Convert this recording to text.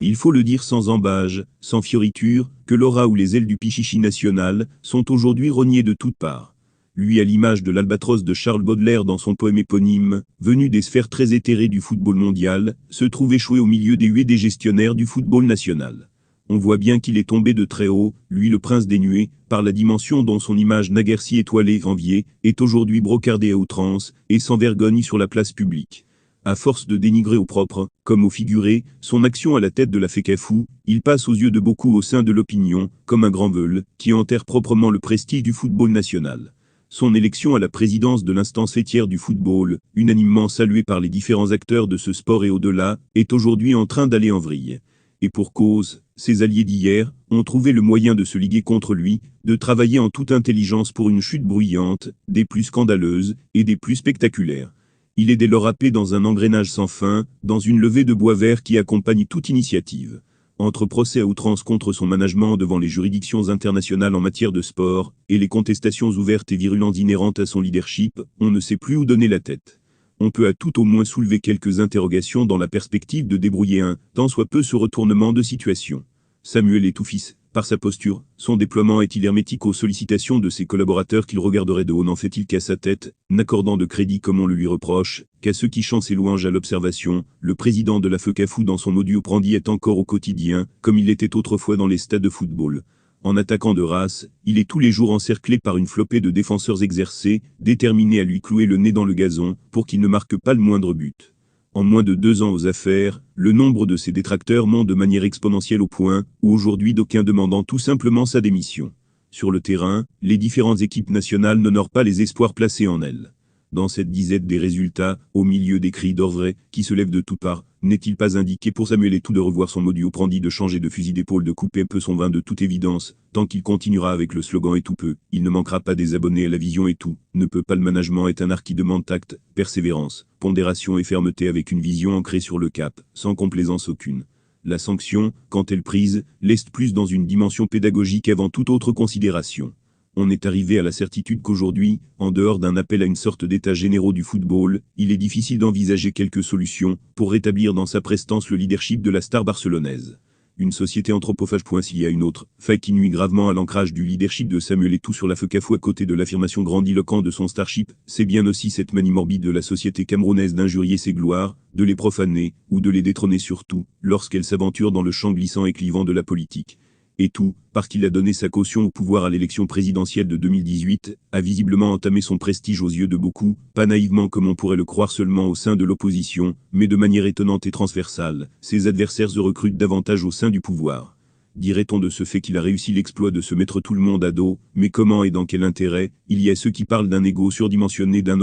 Il faut le dire sans embâge, sans fioriture, que l'aura ou les ailes du Pichichi national sont aujourd'hui rognées de toutes parts. Lui à l'image de l'albatros de Charles Baudelaire dans son poème éponyme, venu des sphères très éthérées du football mondial, se trouve échoué au milieu des huées des gestionnaires du football national. On voit bien qu'il est tombé de très haut, lui le prince des nuées, par la dimension dont son image naguère si étoilée enviée, est aujourd'hui brocardée à outrance, et sans vergogne sur la place publique. À force de dénigrer au propre, comme au figuré, son action à la tête de la FECAFOOT, il passe aux yeux de beaucoup au sein de l'opinion, comme un grand veule, qui enterre proprement le prestige du football national. Son élection à la présidence de l'instance fêtière du football, unanimement saluée par les différents acteurs de ce sport et au-delà, est aujourd'hui en train d'aller en vrille. Et pour cause, ses alliés d'hier ont trouvé le moyen de se liguer contre lui, de travailler en toute intelligence pour une chute bruyante, des plus scandaleuses et des plus spectaculaires. Il est dès lors happé dans un engrenage sans fin, dans une levée de bois vert qui accompagne toute initiative. Entre procès à outrance contre son management devant les juridictions internationales en matière de sport, et les contestations ouvertes et virulentes inhérentes à son leadership, on ne sait plus où donner la tête. On peut à tout au moins soulever quelques interrogations dans la perspective de débrouiller un, tant soit peu ce retournement de situation. Samuel Etoufis, par sa posture, son déploiement est-il hermétique aux sollicitations de ses collaborateurs qu'il regarderait de haut, n'en fait-il qu'à sa tête, n'accordant de crédit comme on le lui reproche, qu'à ceux qui chantent ses louanges à l'observation, le président de la FECAFOOT dans son audio Prandi est encore au quotidien, comme il l'était autrefois dans les stades de football. En attaquant de race, il est tous les jours encerclé par une flopée de défenseurs exercés, déterminés à lui clouer le nez dans le gazon, pour qu'il ne marque pas le moindre but. En moins de 2 ans aux affaires, le nombre de ses détracteurs monte de manière exponentielle au point où aujourd'hui d'aucuns demandant tout simplement sa démission. Sur le terrain, les différentes équipes nationales n'honorent pas les espoirs placés en elles. Dans cette disette des résultats, au milieu des cris d'orfraie qui se lèvent de toutes parts, n'est-il pas indiqué pour Samuel Eto'o de revoir son audio Prandi, de changer de fusil d'épaule, de couper un peu son vin? De toute évidence, tant qu'il continuera avec le slogan Eto'o peut, il ne manquera pas des abonnés à la vision Eto'o. Ne peut pas, le management est un art qui demande tact, persévérance, pondération et fermeté, avec une vision ancrée sur le cap, sans complaisance aucune. La sanction, quand elle prise, l'est plus dans une dimension pédagogique avant toute autre considération. On est arrivé à la certitude qu'aujourd'hui, en dehors d'un appel à une sorte d'état généraux du football, il est difficile d'envisager quelques solutions pour rétablir dans sa prestance le leadership de la star barcelonaise. Une société anthropophage. S'il y a une autre faille qui nuit gravement à l'ancrage du leadership de Samuel Eto'o sur la FECAFOOT à côté de l'affirmation grandiloquente de son starship, c'est bien aussi cette manie morbide de la société camerounaise d'injurier ses gloires, de les profaner, ou de les détrôner, surtout, lorsqu'elle s'aventure dans le champ glissant et clivant de la politique. Eto'o, parce qu'il a donné sa caution au pouvoir à l'élection présidentielle de 2018, a visiblement entamé son prestige aux yeux de beaucoup, pas naïvement comme on pourrait le croire seulement au sein de l'opposition, mais de manière étonnante et transversale. Ses adversaires se recrutent davantage au sein du pouvoir. Dirait-on de ce fait qu'il a réussi l'exploit de se mettre tout le monde à dos, mais comment et dans quel intérêt? Il y a ceux qui parlent d'un ego surdimensionné, d'un